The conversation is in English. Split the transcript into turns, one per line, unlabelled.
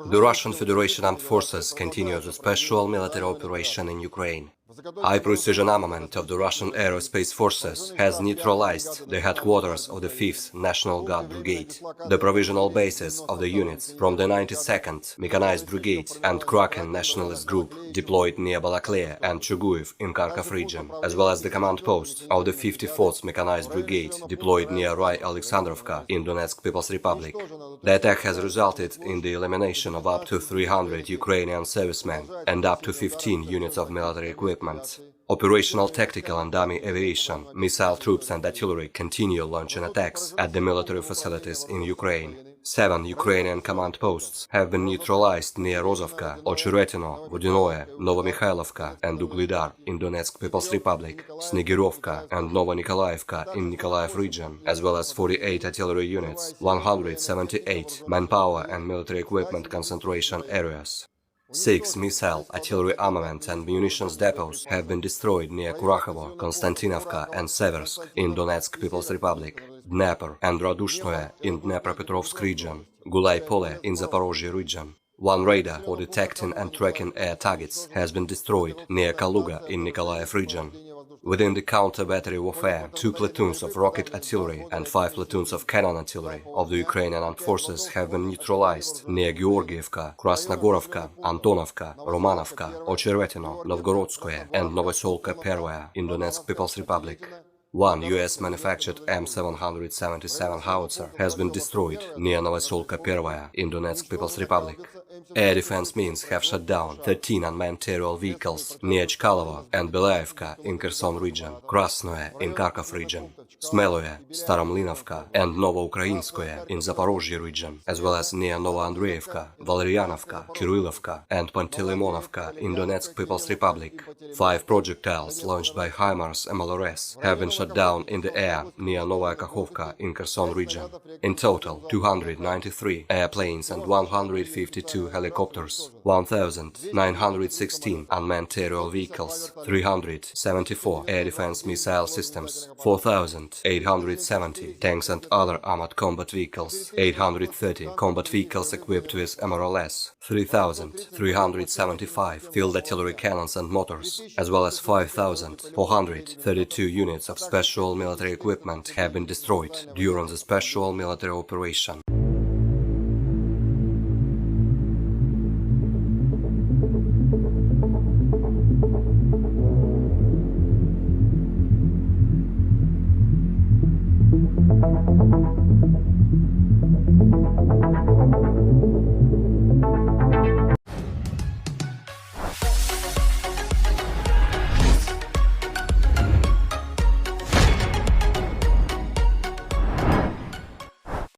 The Russian Federation Armed Forces continues a special military operation in Ukraine. High-precision armament of the Russian Aerospace Forces has neutralized the headquarters of the 5th National Guard Brigade, the provisional bases of the units from the 92nd Mechanized Brigade and Kraken Nationalist Group deployed near Balakleya and Chuguyev in Kharkov region, as well as the command post of the 54th Mechanized Brigade deployed near Rai Alexandrovka in Donetsk People's Republic. The attack has resulted in the elimination of up to 300 Ukrainian servicemen and up to 15 units of military equipment. Operational, tactical and army aviation, missile troops and artillery continue launching attacks at the military facilities in Ukraine. 7 Ukrainian command posts have been neutralized near Rozovka, Ocheretino, Vodinoye, Novomikhailivka and Uglidar in Donetsk People's Republic, Snegirovka and Novonikolaevka in Nikolaev region, as well as 48 artillery units, 178 manpower and military equipment concentration areas. 6 missile, artillery armament and munitions depots have been destroyed near Kurakhovo, Konstantinovka and Seversk in Donetsk People's Republic, Dnepr and Radushnoye in Dnepropetrovsk region, Gulay-Pole in Zaporozhye region. 1 radar for detecting and tracking air targets has been destroyed near Kaluga in Nikolaev region. Within the counter-battery warfare, 2 platoons of rocket artillery and 5 platoons of cannon artillery of the Ukrainian armed forces have been neutralized near Georgievka, Krasnogorovka, Antonovka, Romanovka, Ocheretino, Novgorodskoye and Novoselka Pervaya in Donetsk People's Republic. 1 US-manufactured M777 howitzer has been destroyed near Novoselka Pervaya in Donetsk People's Republic. Air defense means have shut down 13 unmanned aerial vehicles near Chkalovo and Belaevka in Kherson region, Krasnoye in Kharkov region, Smeloye, Staromlinovka and Novoukrainskoye in Zaporozhye region, as well as near Novoandreevka, Valerianovka, Kirillovka and Panteleimonovka in Donetsk People's Republic. 5 projectiles launched by HIMARS MLRS have been shot down in the air near Novaya Kakhovka in Kherson region. In total, 293 airplanes and 152 helicopters, 1,916 unmanned aerial vehicles, 374 air defense missile systems, 4,870 tanks and other armored combat vehicles, 830 combat vehicles equipped with MRLS, 3,375 field artillery cannons and motors, as well as 5,432 units of special military equipment have been destroyed during the special military operation.